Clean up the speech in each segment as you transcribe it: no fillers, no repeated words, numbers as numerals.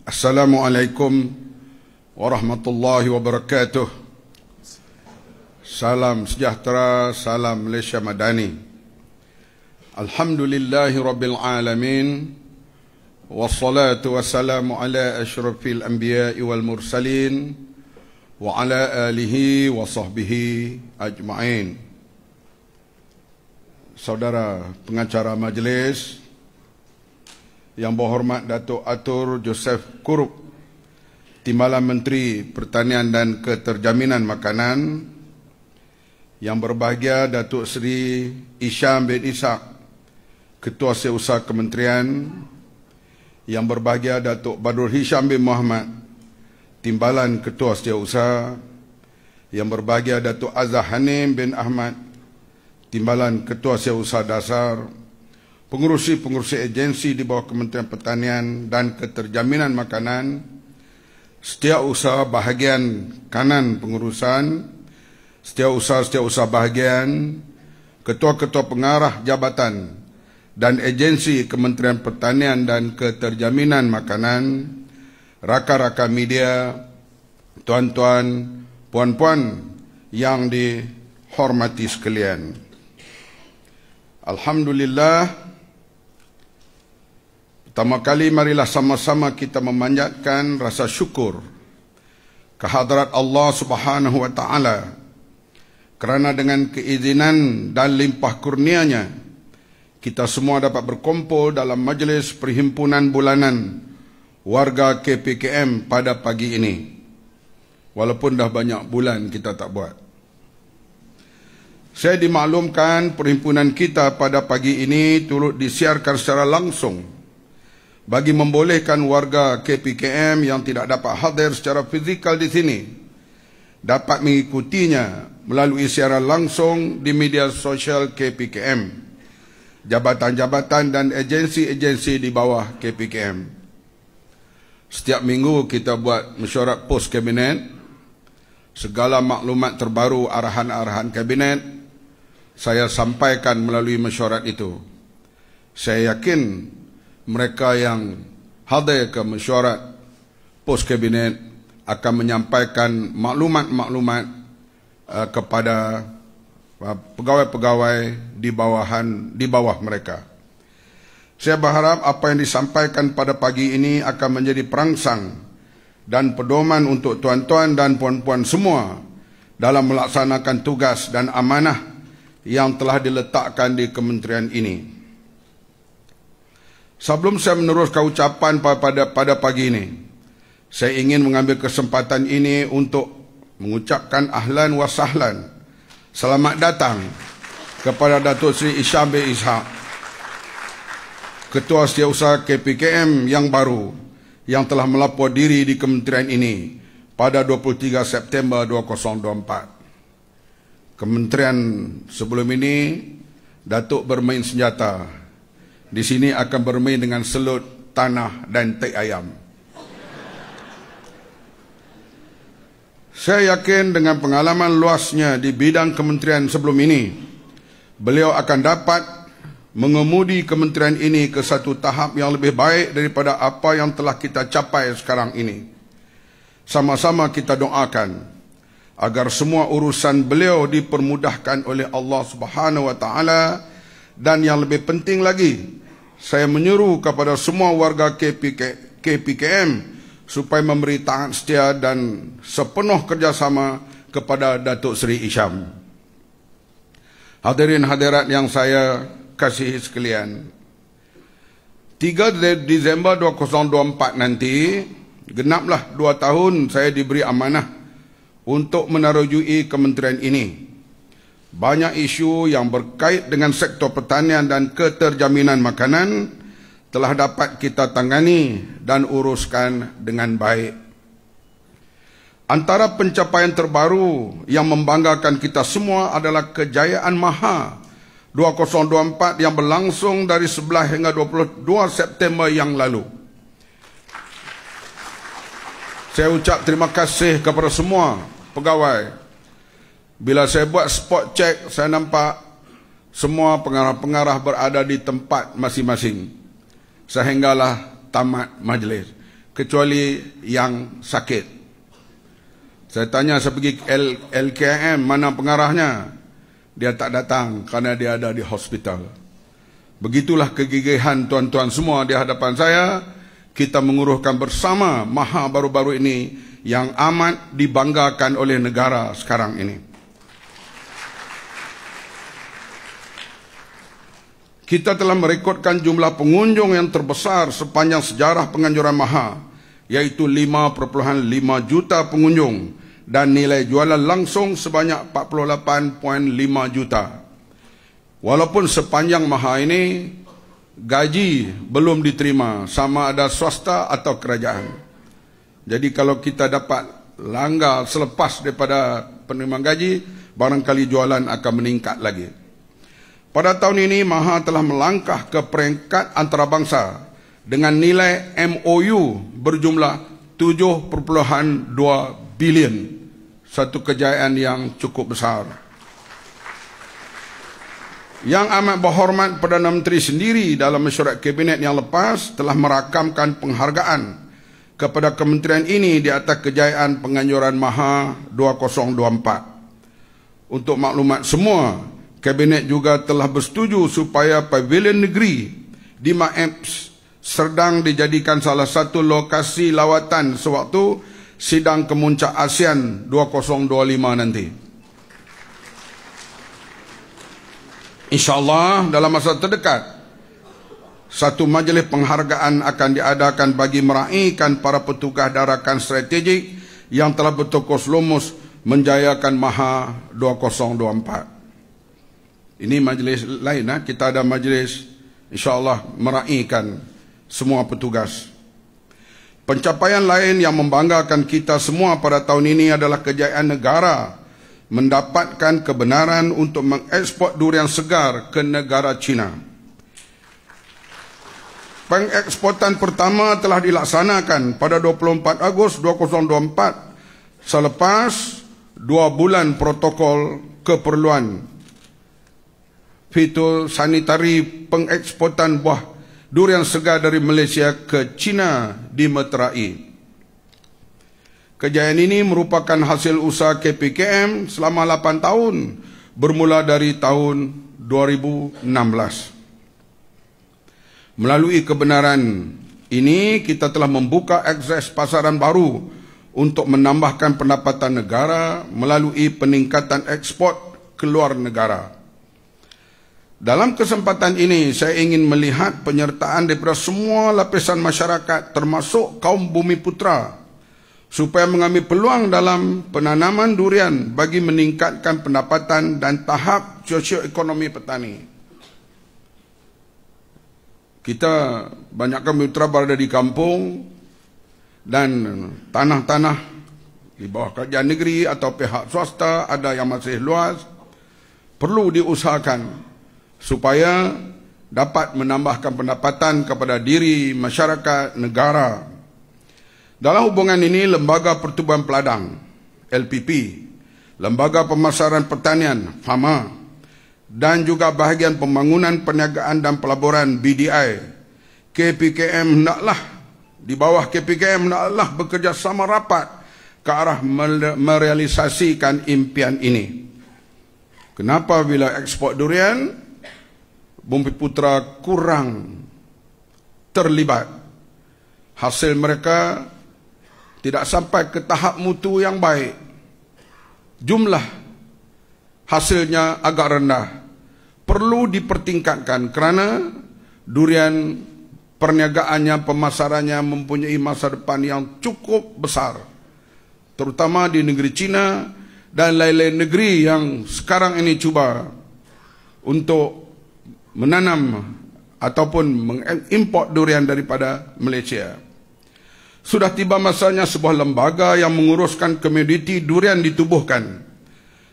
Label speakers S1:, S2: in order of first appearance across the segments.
S1: Assalamualaikum warahmatullahi wabarakatuh. Salam sejahtera, salam Malaysia Madani. Alhamdulillahi Rabbil Alamin. Wassalatu wassalamu ala ashrafil anbiya'i wal mursalin wa ala alihi wa sahbihi ajma'in. Saudara pengacara majlis yang berhormat Datuk Atur Joseph Kurup, Timbalan Menteri Pertanian dan Keterjaminan Makanan, yang berbahagia Datuk Seri Isham bin Ishak, Ketua Setiausaha Kementerian, yang berbahagia Datuk Badrul Hisham bin Muhammad, Timbalan Ketua Setiausaha, yang berbahagia Datuk Azhar Hanim bin Ahmad, Timbalan Ketua Setiausaha Dasar, pengurusi-pengurusi agensi di bawah Kementerian Pertanian dan Keterjaminan Makanan, setiausaha bahagian kanan pengurusan, setiausaha bahagian, ketua-ketua pengarah jabatan dan agensi Kementerian Pertanian dan Keterjaminan Makanan, rakan-rakan media, tuan-tuan, puan-puan yang dihormati sekalian. Alhamdulillah, pertama kali marilah sama-sama kita memanjatkan rasa syukur kehadrat Allah Subhanahu wa taala kerana dengan keizinan dan limpah kurnianya kita semua dapat berkumpul dalam majlis perhimpunan bulanan warga KPKM pada pagi ini. Walaupun dah banyak bulan kita tak buat. Saya dimaklumkan perhimpunan kita pada pagi ini turut disiarkan secara langsung bagi membolehkan warga KPKM yang tidak dapat hadir secara fizikal di sini dapat mengikutinya melalui siaran langsung di media sosial KPKM, jabatan-jabatan dan agensi-agensi di bawah KPKM. Setiap minggu kita buat mesyuarat pos kabinet, segala maklumat terbaru arahan-arahan kabinet saya sampaikan melalui mesyuarat itu. Saya yakin mereka yang hadir ke mesyuarat pos kabinet akan menyampaikan maklumat-maklumat kepada pegawai-pegawai di bawah mereka. Saya berharap apa yang disampaikan pada pagi ini akan menjadi perangsang dan pedoman untuk tuan-tuan dan puan-puan semua dalam melaksanakan tugas dan amanah yang telah diletakkan di kementerian ini. Sebelum saya meneruskan ucapan pada pagi ini, saya ingin mengambil kesempatan ini untuk mengucapkan ahlan wa sahlan, selamat datang kepada Datuk Seri Isham bin Ishak, Ketua Setiausaha KPKM yang baru yang telah melapor diri di kementerian ini pada 23 September 2024. Kementerian sebelum ini Datuk bermain senjata. Di sini akan bermain dengan selut, tanah dan teg ayam. Saya yakin dengan pengalaman luasnya di bidang kementerian sebelum ini, beliau akan dapat mengemudi kementerian ini ke satu tahap yang lebih baik daripada apa yang telah kita capai sekarang ini. Sama-sama kita doakan agar semua urusan beliau dipermudahkan oleh Allah Subhanahu wa taala. Dan yang lebih penting lagi, saya menyeru kepada semua warga KPKM supaya memberi taat setia dan sepenuh kerjasama kepada Datuk Seri Isham. Hadirin hadirat yang saya kasihi sekalian, 3 Disember 2024 nanti genaplah 2 tahun saya diberi amanah untuk menerujui kementerian ini. Banyak isu yang berkait dengan sektor pertanian dan keterjaminan makanan telah dapat kita tangani dan uruskan dengan baik. Antara pencapaian terbaru yang membanggakan kita semua adalah kejayaan MAHA 2024 yang berlangsung dari 11 hingga 22 September yang lalu. Saya ucap terima kasih kepada semua pegawai. Bila saya buat spot check, saya nampak semua pengarah-pengarah berada di tempat masing-masing sehinggalah tamat majlis. kecuali yang sakit. Saya tanya, saya pergi LKM, mana pengarahnya? Dia tak datang kerana dia ada di hospital. Begitulah kegigihan tuan-tuan semua di hadapan saya. Kita menguruhkan bersama Maha baru-baru ini yang amat dibanggakan oleh negara sekarang ini. Kita telah merekodkan jumlah pengunjung yang terbesar sepanjang sejarah penganjuran Maha, iaitu 5.5 juta pengunjung dan nilai jualan langsung sebanyak 48.5 juta. Walaupun sepanjang Maha ini gaji belum diterima, sama ada swasta atau kerajaan. Jadi kalau kita dapat langgar selepas daripada penerimaan gaji, barangkali jualan akan meningkat lagi. Pada tahun ini, Maha telah melangkah ke peringkat antarabangsa dengan nilai MOU berjumlah 7.2 bilion. Satu kejayaan yang cukup besar. Yang amat berhormat Perdana Menteri sendiri dalam mesyuarat Kabinet yang lepas telah merakamkan penghargaan kepada kementerian ini di atas kejayaan penganjuran Maha 2024. Untuk maklumat semua, Kabinet juga telah bersetuju supaya pavilion negeri di MAEPS Serdang dijadikan salah satu lokasi lawatan sewaktu sidang kemuncak ASEAN 2025 nanti. InsyaAllah dalam masa terdekat, satu majlis penghargaan akan diadakan bagi meraihkan para petugas darakan strategik yang telah bertokoh lumus menjayakan Maha 2024. Ini majlis lain, kita ada majlis insyaAllah meraihkan semua petugas. Pencapaian lain yang membanggakan kita semua pada tahun ini adalah kejayaan negara mendapatkan kebenaran untuk mengekspor durian segar ke negara China. Pengeksportan pertama telah dilaksanakan pada 24 Ogos 2024 selepas 2 bulan protokol keperluan fitosanitari pengeksportan buah durian segar dari Malaysia ke China dimeterai. Kejayaan ini merupakan hasil usaha KPKM selama 8 tahun bermula dari tahun 2016. Melalui kebenaran ini, kita telah membuka akses pasaran baru untuk menambahkan pendapatan negara melalui peningkatan ekspor ke luar negara. Dalam kesempatan ini, saya ingin melihat penyertaan daripada semua lapisan masyarakat termasuk kaum bumi putra supaya mengambil peluang dalam penanaman durian bagi meningkatkan pendapatan dan tahap sosioekonomi petani. Kita banyak bumi putra berada di kampung dan tanah-tanah di bawah kerajaan negeri atau pihak swasta ada yang masih luas, perlu diusahakan supaya dapat menambahkan pendapatan kepada diri masyarakat negara. Dalam hubungan ini, Lembaga Pertubuhan Peladang LPP, Lembaga Pemasaran Pertanian FAMA dan juga bahagian pembangunan perniagaan dan pelaburan BDI, KPKM hendaklah di bawah KPKM hendaklah bekerjasama rapat ke arah merealisasikan impian ini. Kenapa bila ekspor durian bumi putra kurang terlibat? Hasil mereka tidak sampai ke tahap mutu yang baik. Jumlah hasilnya agak rendah. Perlu dipertingkatkan kerana durian perniagaannya, pemasarannya mempunyai masa depan yang cukup besar. Terutama di negeri China dan lain-lain negeri yang sekarang ini cuba untuk menanam ataupun mengimport durian daripada Malaysia. Sudah tiba masanya sebuah lembaga yang menguruskan komoditi durian ditubuhkan.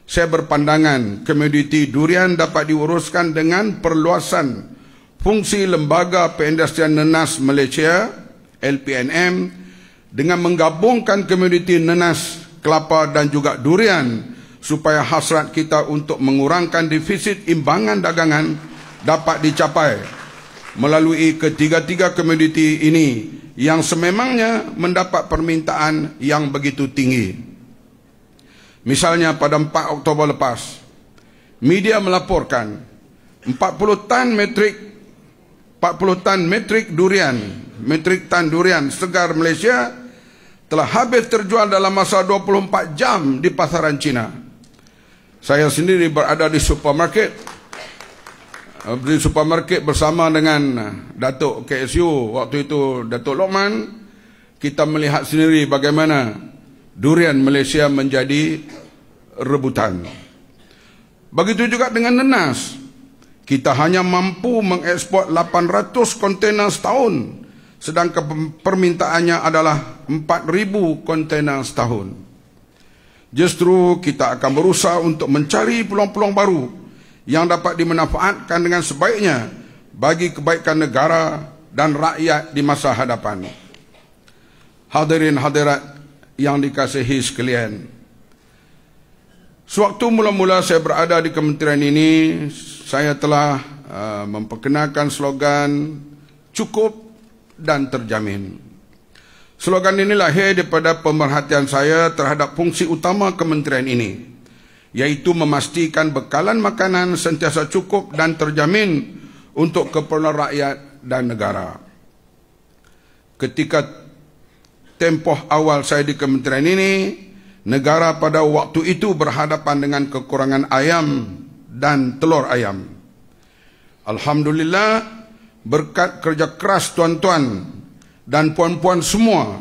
S1: Saya berpandangan komoditi durian dapat diuruskan dengan perluasan fungsi Lembaga Perindustrian Nenas Malaysia LPNM dengan menggabungkan komoditi nenas, kelapa dan juga durian supaya hasrat kita untuk mengurangkan defisit imbangan dagangan dapat dicapai melalui ketiga-tiga komoditi ini yang sememangnya mendapat permintaan yang begitu tinggi. Misalnya pada 4 Oktober lepas, media melaporkan 40 tan metrik tan durian segar Malaysia telah habis terjual dalam masa 24 jam di pasaran Cina. Saya sendiri berada di supermarket bersama dengan Datuk KSU waktu itu, Datuk Lokman. Kita melihat sendiri bagaimana durian Malaysia menjadi rebutan. Begitu juga dengan nanas. Kita hanya mampu mengekspor 800 kontainer setahun, sedangkan permintaannya adalah 4,000 kontainer setahun. Justru kita akan berusaha untuk mencari peluang-peluang baru yang dapat dimanfaatkan dengan sebaiknya bagi kebaikan negara dan rakyat di masa hadapan. Hadirin hadirat yang dikasihi sekalian, sewaktu mula-mula saya berada di kementerian ini, saya telah memperkenalkan slogan cukup dan terjamin. Slogan ini lahir daripada pemerhatian saya terhadap fungsi utama kementerian ini, yaitu memastikan bekalan makanan sentiasa cukup dan terjamin untuk keperluan rakyat dan negara. Ketika tempoh awal saya di kementerian ini, negara pada waktu itu berhadapan dengan kekurangan ayam dan telur ayam. Alhamdulillah, berkat kerja keras tuan-tuan dan puan-puan semua,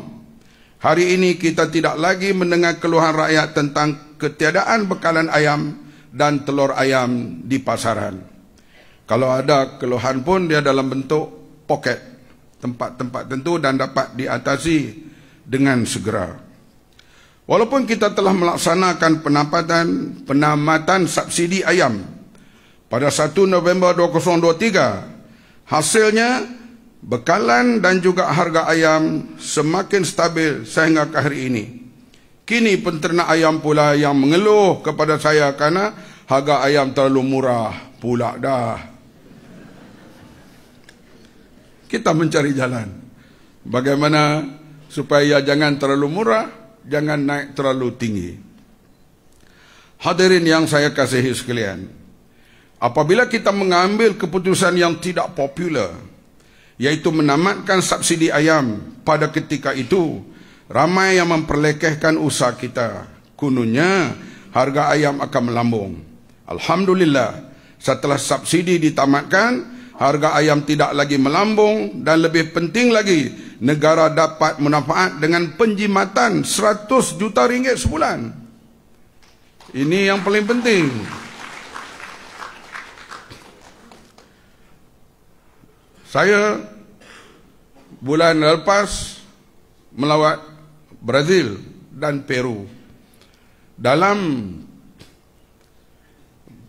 S1: hari ini kita tidak lagi mendengar keluhan rakyat tentang ketiadaan bekalan ayam dan telur ayam di pasaran. Kalau ada keluhan pun dia dalam bentuk poket, tempat-tempat tentu, dan dapat diatasi dengan segera. Walaupun kita telah melaksanakan penamatan subsidi ayam pada 1 November 2023, hasilnya bekalan dan juga harga ayam semakin stabil sehingga ke hari ini. Kini penternak ayam pula yang mengeluh kepada saya kerana harga ayam terlalu murah pula dah. Kita mencari jalan bagaimana supaya jangan terlalu murah, jangan naik terlalu tinggi. Hadirin yang saya kasihi sekalian, apabila kita mengambil keputusan yang tidak popular, yaitu menamatkan subsidi ayam, pada ketika itu ramai yang memperlekehkan usaha kita. Kononnya harga ayam akan melambung. Alhamdulillah, setelah subsidi ditamatkan, harga ayam tidak lagi melambung, dan lebih penting lagi, negara dapat manfaat dengan penjimatan 100 juta ringgit sebulan. Ini yang paling penting. Saya bulan lepas melawat Brazil dan Peru. Dalam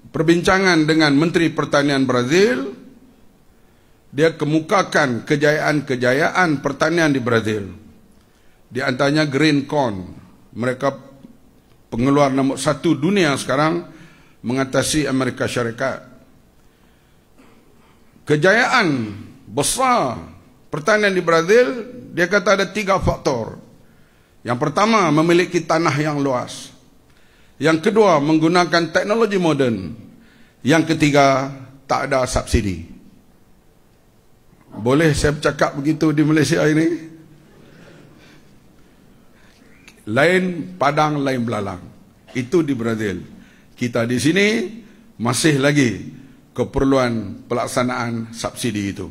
S1: perbincangan dengan Menteri Pertanian Brazil, dia kemukakan kejayaan-kejayaan pertanian di Brazil. Di antaranya green corn. Mereka pengeluar nombor 1 dunia sekarang, mengatasi Amerika Syarikat. Kejayaan besar pertanian di Brazil, dia kata ada 3 faktor. Yang pertama, memiliki tanah yang luas. Yang kedua, menggunakan teknologi moden. Yang ketiga, tak ada subsidi. Boleh saya bercakap begitu di Malaysia ini? Lain padang, lain belalang. Itu di Brazil. Kita di sini masih lagi keperluan pelaksanaan subsidi itu.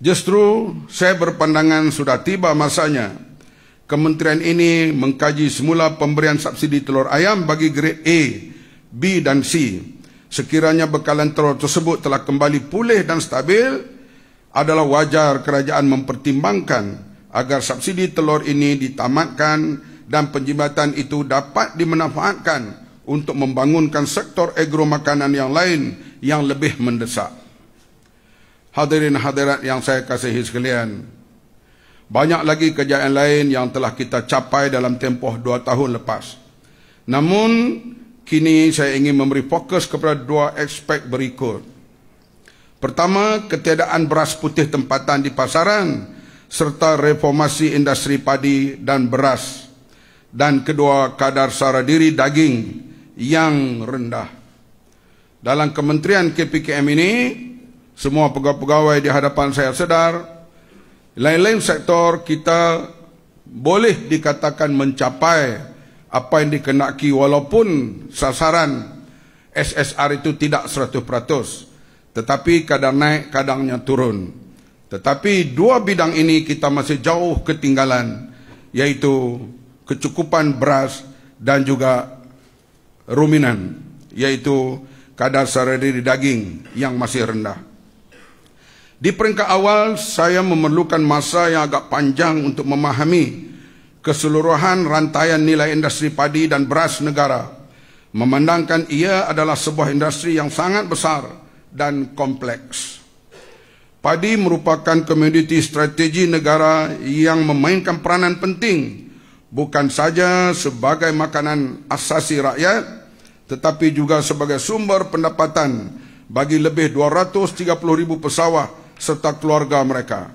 S1: Justru saya berpandangan sudah tiba masanya kementerian ini mengkaji semula pemberian subsidi telur ayam bagi grade A, B dan C. Sekiranya bekalan telur tersebut telah kembali pulih dan stabil, adalah wajar kerajaan mempertimbangkan agar subsidi telur ini ditamatkan dan penjimatan itu dapat dimanfaatkan untuk membangunkan sektor agro makanan yang lain yang lebih mendesak. Hadirin hadirat yang saya kasihi sekalian, banyak lagi kejayaan lain yang telah kita capai dalam tempoh 2 tahun lepas. Namun, kini saya ingin memberi fokus kepada 2 aspek berikut. Pertama, ketiadaan beras putih tempatan di pasaran serta reformasi industri padi dan beras. Dan kedua, kadar sara diri daging yang rendah. Dalam Kementerian KPKM ini, semua pegawai-pegawai di hadapan saya sedar, lain-lain sektor kita boleh dikatakan mencapai apa yang dikenaki walaupun sasaran SSR itu tidak 100%. Tetapi kadang naik, kadangnya turun. Tetapi dua bidang ini kita masih jauh ketinggalan, yaitu kecukupan beras dan juga ruminan, yaitu kadar sara diri daging yang masih rendah. Di peringkat awal, saya memerlukan masa yang agak panjang untuk memahami keseluruhan rantaian nilai industri padi dan beras negara, memandangkan ia adalah sebuah industri yang sangat besar dan kompleks. Padi merupakan komoditi strategi negara yang memainkan peranan penting, bukan saja sebagai makanan asasi rakyat, tetapi juga sebagai sumber pendapatan bagi lebih 230,000 pesawah serta keluarga mereka.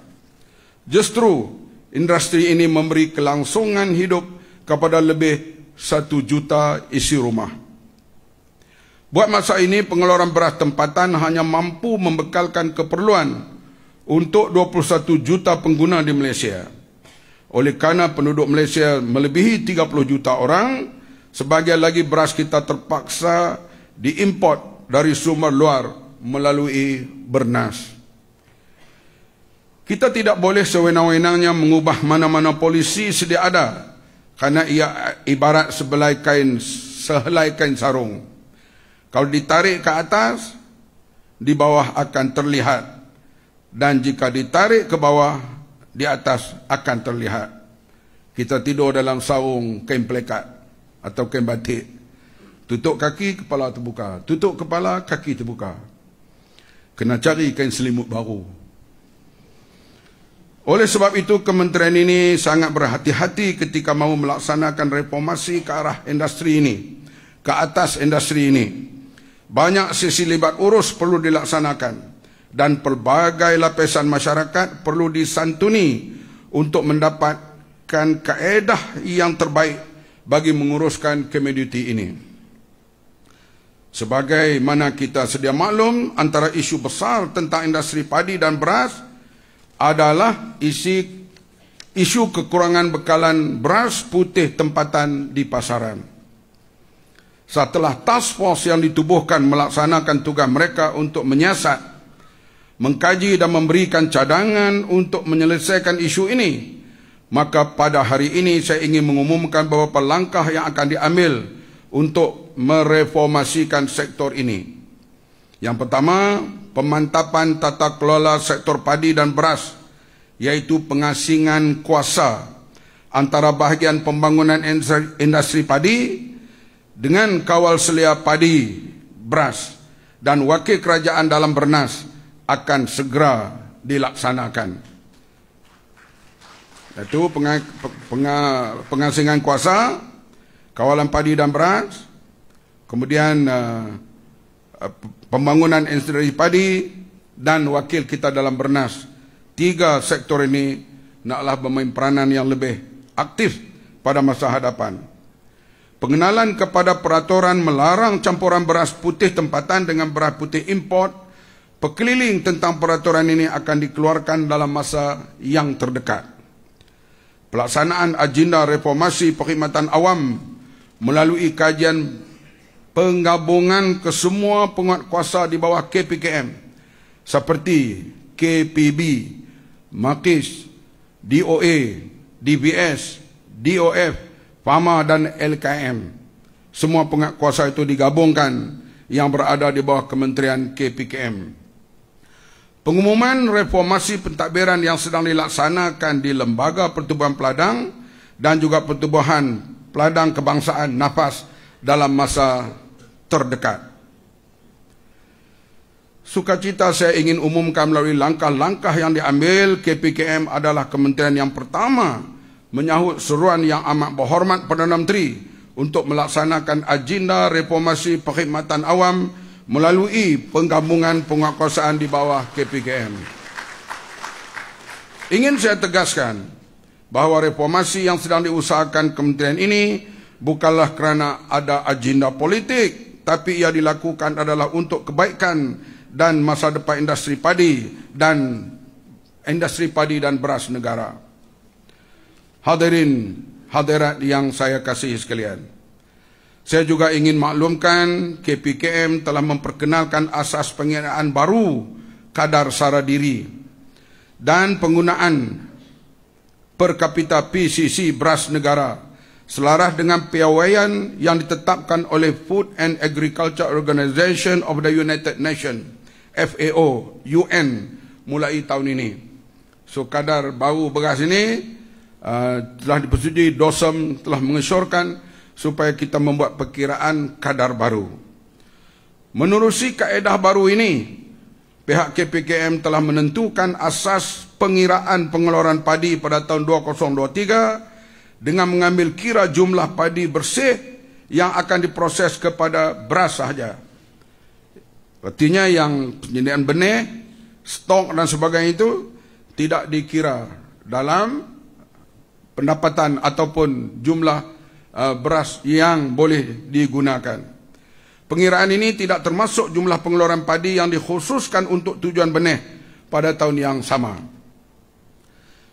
S1: Justru, industri ini memberi kelangsungan hidup kepada lebih 1 juta isi rumah. Buat masa ini, pengeluaran beras tempatan hanya mampu membekalkan keperluan untuk 21 juta pengguna di Malaysia. Oleh kerana penduduk Malaysia melebihi 30 juta orang, sebagian lagi beras kita terpaksa diimport dari sumber luar melalui Bernas. Kita tidak boleh sewenang-wenangnya mengubah mana-mana polisi sedia ada, kerana ia ibarat sehelai kain sarung. Kalau ditarik ke atas, di bawah akan terlihat. Dan jika ditarik ke bawah, di atas akan terlihat. Kita tidur dalam sarung kain pelekat atau kain batik. Tutup kaki, kepala terbuka. Tutup kepala, kaki terbuka. Kena cari kain selimut baru. Oleh sebab itu, kementerian ini sangat berhati-hati ketika mahu melaksanakan reformasi ke arah industri ini, ke atas industri ini. Banyak sisi libat urus perlu dilaksanakan dan pelbagai lapisan masyarakat perlu disantuni untuk mendapatkan kaedah yang terbaik bagi menguruskan komoditi ini. Sebagaimana kita sedia maklum, antara isu besar tentang industri padi dan beras adalah isu kekurangan bekalan beras putih tempatan di pasaran. Setelah task force yang ditubuhkan melaksanakan tugas mereka untuk menyiasat, mengkaji dan memberikan cadangan untuk menyelesaikan isu ini, maka pada hari ini saya ingin mengumumkan beberapa langkah yang akan diambil untuk mereformasikan sektor ini. Yang pertama, pemantapan tata kelola sektor padi dan beras, yaitu pengasingan kuasa antara bahagian pembangunan industri padi dengan kawal selia padi, beras dan wakil kerajaan dalam Bernas akan segera dilaksanakan. Itu pengasingan kuasa, kawalan padi dan beras, kemudian pembangunan industri padi dan wakil kita dalam Bernas. 3 sektor ini naklah bermain peranan yang lebih aktif pada masa hadapan. Pengenalan kepada peraturan melarang campuran beras putih tempatan dengan beras putih import, pekeliling tentang peraturan ini akan dikeluarkan dalam masa yang terdekat. Pelaksanaan agenda reformasi perkhidmatan awam melalui kajian penggabungan kesemua penguatkuasa di bawah KPKM seperti KPB, Makis, DOA, DBS, DOF, Fama dan LKM. Semua penguatkuasa itu digabungkan yang berada di bawah Kementerian KPKM. Pengumuman reformasi pentadbiran yang sedang dilaksanakan di Lembaga Pertubuhan Peladang dan juga Pertubuhan Peladang Kebangsaan NAFAS dalam masa terdekat. Sukacita saya ingin umumkan melalui langkah-langkah yang diambil KPKM adalah kementerian yang pertama menyahut seruan yang amat berhormat Perdana Menteri untuk melaksanakan agenda reformasi perkhidmatan awam melalui penggabungan penguatkuasaan di bawah KPKM. Ingin saya tegaskan bahawa reformasi yang sedang diusahakan kementerian ini bukanlah kerana ada agenda politik, tapi ia dilakukan adalah untuk kebaikan dan masa depan industri padi dan beras negara. Hadirin hadirat yang saya kasihi sekalian, saya juga ingin maklumkan KPKM telah memperkenalkan asas pengiraan baru kadar sara diri dan penggunaan per kapita PCC beras negara selaras dengan piawaian yang ditetapkan oleh Food and Agriculture Organization of the United Nations FAO UN mulai tahun ini. So kadar baru beras ini telah dipersetujui, DOSEM telah mengesyorkan supaya kita membuat perkiraan kadar baru. Menerusi kaedah baru ini, pihak KPKM telah menentukan asas pengiraan pengeluaran padi pada tahun 2023 dengan mengambil kira jumlah padi bersih yang akan diproses kepada beras sahaja. Artinya yang penyediaan benih, stok dan sebagainya itu tidak dikira dalam pendapatan ataupun jumlah beras yang boleh digunakan. Pengiraan ini tidak termasuk jumlah pengeluaran padi yang dikhususkan untuk tujuan benih pada tahun yang sama.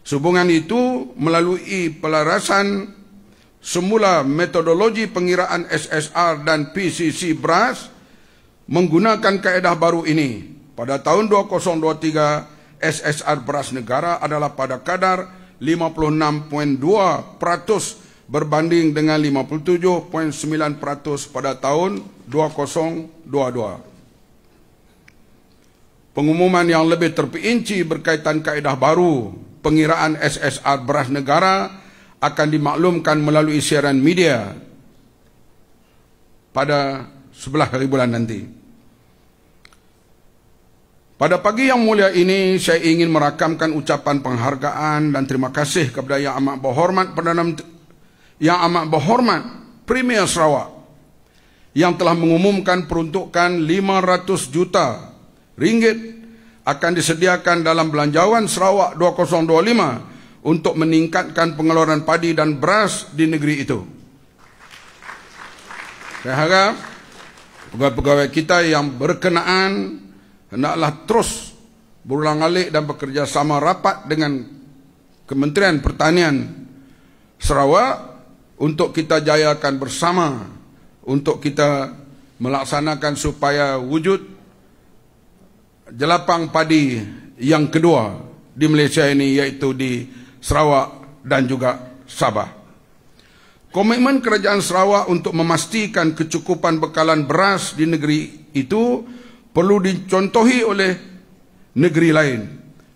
S1: Sehubungan itu, melalui pelarasan semula metodologi pengiraan SSR dan PCC beras menggunakan kaedah baru ini, pada tahun 2023 SSR beras negara adalah pada kadar 56.2% berbanding dengan 57.9% pada tahun 2022. Pengumuman yang lebih terperinci berkaitan kaedah baru pengiraan SSR beras negara akan dimaklumkan melalui siaran media pada 11 hari bulan nanti. Pada pagi yang mulia ini, saya ingin merakamkan ucapan penghargaan dan terima kasih kepada Yang Amat Berhormat Premier Sarawak yang telah mengumumkan peruntukan 500 juta ringgit akan disediakan dalam Belanjawan Sarawak 2025 untuk meningkatkan pengeluaran padi dan beras di negeri itu. Saya harap pegawai-pegawai kita yang berkenaan hendaklah terus berulang-alik dan bekerjasama rapat dengan Kementerian Pertanian Sarawak untuk kita jayakan bersama, untuk kita melaksanakan supaya wujud jelapang padi yang kedua di Malaysia ini, iaitu di Sarawak dan juga Sabah. Komitmen kerajaan Sarawak untuk memastikan kecukupan bekalan beras di negeri itu perlu dicontohi oleh negeri lain,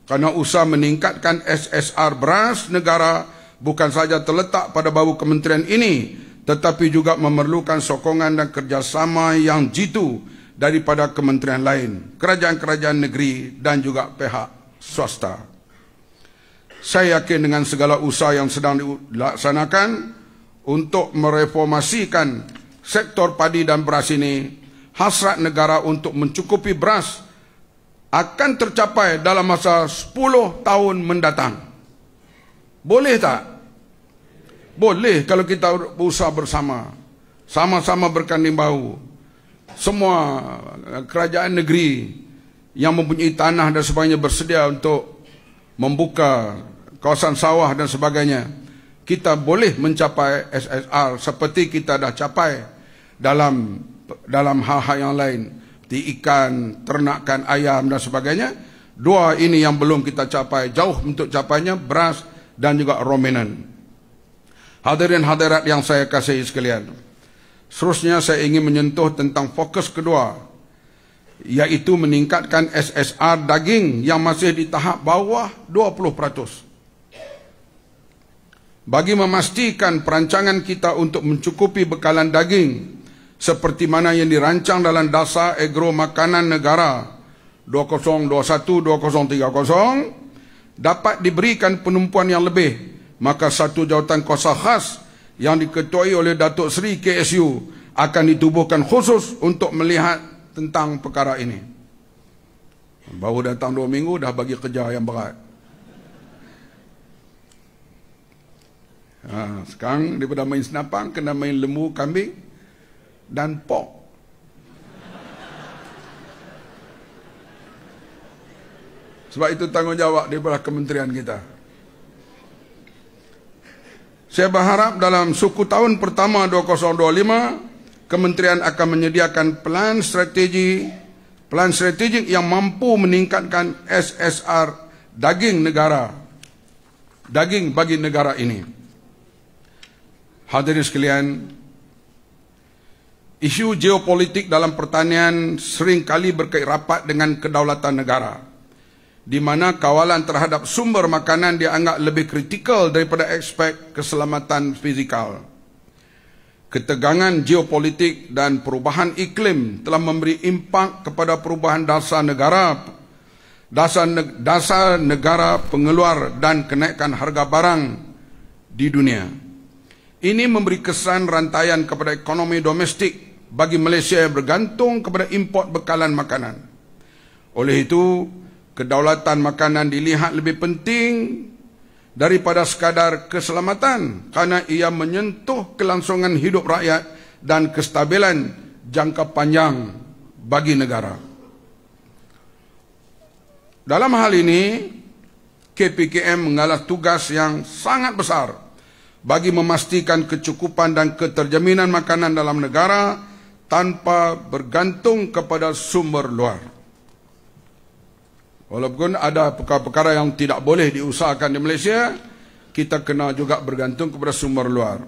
S1: kerana usaha meningkatkan SSR beras negara bukan saja terletak pada bahu kementerian ini, tetapi juga memerlukan sokongan dan kerjasama yang jitu daripada kementerian lain, kerajaan-kerajaan negeri dan juga pihak swasta. Saya yakin dengan segala usaha yang sedang dilaksanakan untuk mereformasikan sektor padi dan beras ini, hasrat negara untuk mencukupi beras akan tercapai dalam masa 10 tahun mendatang. Boleh tak? Boleh kalau kita berusaha bersama, sama-sama berkanding bahu. Semua kerajaan negeri yang mempunyai tanah dan sebagainya bersedia untuk membuka kawasan sawah dan sebagainya. Kita boleh mencapai SSR seperti kita dah capai dalam hal-hal yang lain, seperti ikan, ternakan, ayam dan sebagainya. Dua ini yang belum kita capai, jauh untuk capainya, beras dan juga ruminan. Hadirin hadirat yang saya kasihi sekalian, seterusnya saya ingin menyentuh tentang fokus kedua, iaitu meningkatkan SSR daging yang masih di tahap bawah 20%. Bagi memastikan perancangan kita untuk mencukupi bekalan daging seperti mana yang dirancang dalam Dasar Agro Makanan Negara 2021-2030 dapat diberikan penumpuan yang lebih, maka satu jawatan kuasa khas yang diketuai oleh Datuk Seri KSU akan ditubuhkan khusus untuk melihat tentang perkara ini. Baru datang 2 minggu dah bagi kerja yang berat. Sekarang daripada main senapang kena main lembu, kambing dan pork. Sebab itu tanggungjawab daripada kementerian kita. Saya berharap dalam suku tahun pertama 2025, kementerian akan menyediakan plan strategik yang mampu meningkatkan SSR daging bagi negara ini. Hadirin sekalian, isu geopolitik dalam pertanian seringkali berkait rapat dengan kedaulatan negara, di mana kawalan terhadap sumber makanan dianggap lebih kritikal daripada aspek keselamatan fizikal. Ketegangan geopolitik dan perubahan iklim telah memberi impak kepada perubahan dasar negara pengeluar dan kenaikan harga barang di dunia. Ini memberi kesan rantaian kepada ekonomi domestik bagi Malaysia yang bergantung kepada import bekalan makanan. Oleh itu, kedaulatan makanan dilihat lebih penting daripada sekadar keselamatan kerana ia menyentuh kelangsungan hidup rakyat dan kestabilan jangka panjang bagi negara. Dalam hal ini, KPKM mengalah tugas yang sangat besar bagi memastikan kecukupan dan keterjaminan makanan dalam negara tanpa bergantung kepada sumber luar. Walaupun ada perkara-perkara yang tidak boleh diusahakan di Malaysia, kita kena juga bergantung kepada sumber luar.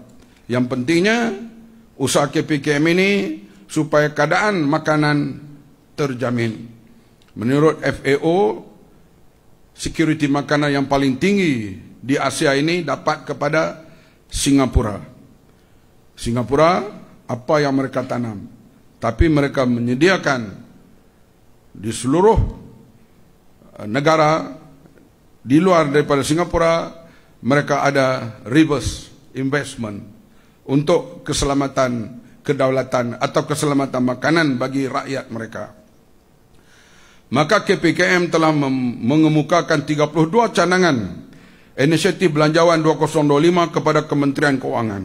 S1: Yang pentingnya, usaha KPKM ini supaya keadaan makanan terjamin. Menurut FAO, security makanan yang paling tinggi di Asia ini dapat kepada Singapura. Singapura, apa yang mereka tanam, tapi mereka menyediakan di seluruh negara di luar daripada Singapura, mereka ada reverse investment untuk keselamatan kedaulatan atau keselamatan makanan bagi rakyat mereka. Maka KPKM telah mengemukakan 32 cadangan inisiatif belanjawan 2025 kepada Kementerian Keuangan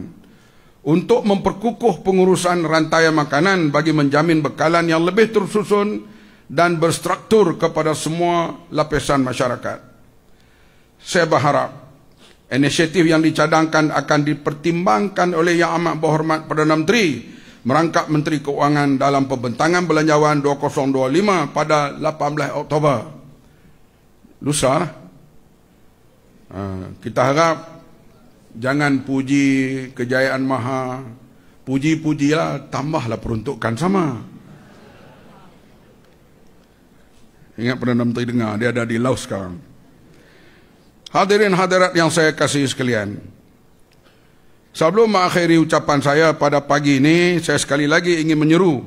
S1: untuk memperkukuh pengurusan rantai makanan bagi menjamin bekalan yang lebih tersusun dan berstruktur kepada semua lapisan masyarakat. Saya berharap inisiatif yang dicadangkan akan dipertimbangkan oleh Yang Amat Berhormat Perdana Menteri merangkap Menteri Keuangan dalam pembentangan belanjawan 2025 pada 18 Oktober. Lusa. Kita harap jangan puji kejayaan Maha, puji-pujilah, tambahlah peruntukan sama. Ingat Perdana Menteri dengar, dia ada di Laos sekarang. Hadirin hadirat yang saya kasihi sekalian, sebelum mengakhiri ucapan saya pada pagi ini, saya sekali lagi ingin menyeru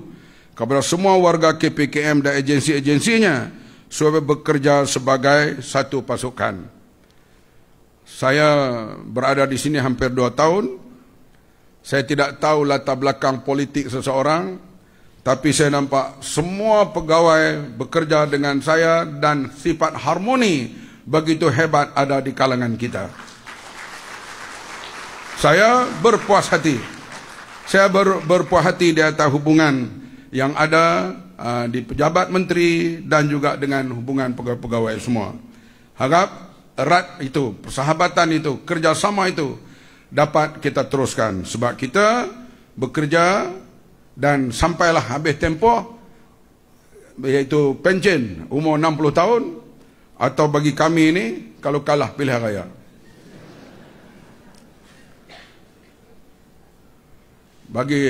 S1: kepada semua warga KPKM dan agensi-agensinya supaya bekerja sebagai satu pasukan. Saya berada di sini hampir 2 tahun. Saya tidak tahu latar belakang politik seseorang, tapi saya nampak semua pegawai bekerja dengan saya dan sifat harmoni begitu hebat ada di kalangan kita. Saya berpuas hati. Saya berpuas hati di atas hubungan yang ada di pejabat menteri dan juga dengan hubungan pegawai-pegawai semua. Harap erat itu, persahabatan itu, kerjasama itu dapat kita teruskan. Sebab kita bekerja dan sampailah habis tempoh, iaitu pencen umur 60 tahun, atau bagi kami ini, kalau kalah pilihan raya. Bagi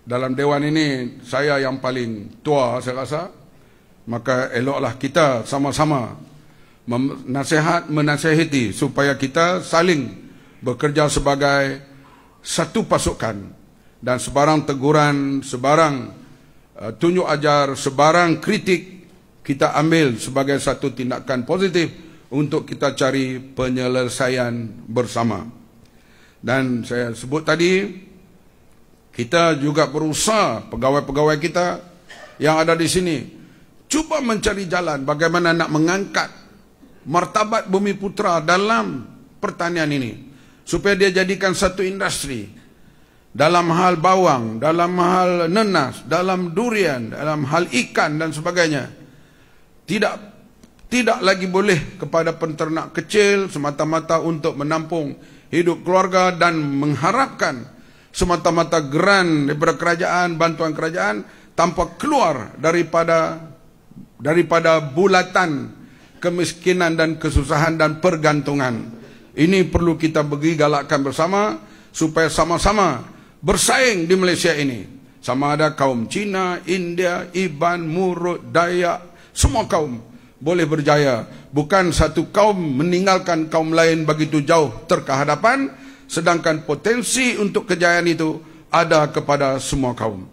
S1: dalam dewan ini, saya yang paling tua saya rasa, maka eloklah kita sama-sama menasihati supaya kita saling bekerja sebagai satu pasukan dan sebarang teguran, sebarang tunjuk ajar, sebarang kritik kita ambil sebagai satu tindakan positif untuk kita cari penyelesaian bersama. Dan saya sebut tadi, kita juga berusaha, pegawai-pegawai kita yang ada di sini cuba mencari jalan bagaimana nak mengangkat martabat Bumi Putra dalam pertanian ini, supaya dia jadikan satu industri dalam hal bawang, dalam hal nenas, dalam durian, dalam hal ikan dan sebagainya. Tidak lagi boleh kepada penternak kecil semata-mata untuk menampung hidup keluarga dan mengharapkan semata-mata geran daripada kerajaan, bantuan kerajaan, tanpa keluar daripada bulatan kemiskinan dan kesusahan dan pergantungan. Ini perlu kita bagi galakkan bersama supaya sama-sama bersaing di Malaysia ini. Sama ada kaum Cina, India, Iban, Murut, Dayak, semua kaum boleh berjaya. Bukan satu kaum meninggalkan kaum lain begitu jauh terkehadapan, sedangkan potensi untuk kejayaan itu ada kepada semua kaum.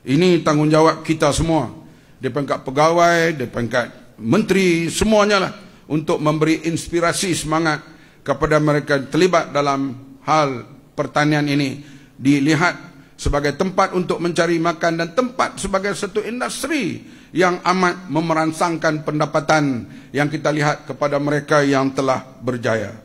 S1: Ini tanggungjawab kita semua, di peringkat pegawai, di peringkat menteri, semuanya lah, untuk memberi inspirasi semangat kepada mereka terlibat dalam hal pertanian ini, dilihat sebagai tempat untuk mencari makan dan tempat sebagai satu industri yang amat memerangsangkan pendapatan yang kita lihat kepada mereka yang telah berjaya.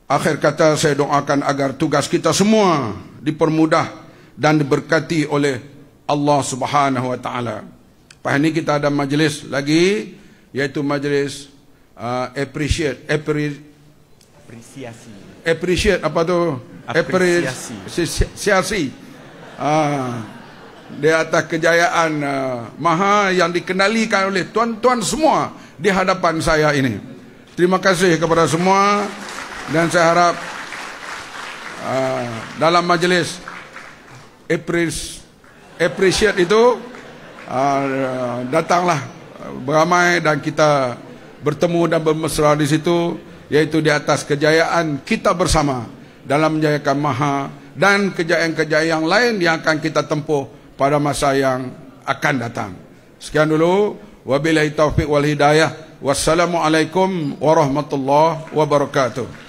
S1: Akhir kata, saya doakan agar tugas kita semua dipermudah dan diberkati oleh Allah Subhanahu wa taala. Lepas ini kita ada majlis lagi, iaitu majlis appreciate apa tu? Apresiasi di atas kejayaan Maha yang dikendalikan oleh tuan-tuan semua di hadapan saya ini. Terima kasih kepada semua, dan saya harap dalam majlis appreciate itu datanglah beramai dan kita bertemu dan bermesra di situ, yaitu di atas kejayaan kita bersama dalam menjayakan Maha dan kejayaan-kejayaan yang lain yang akan kita tempuh pada masa yang akan datang. Sekian dulu, wabillahi taufiq wal hidayah. Wassalamualaikum warahmatullahi wabarakatuh.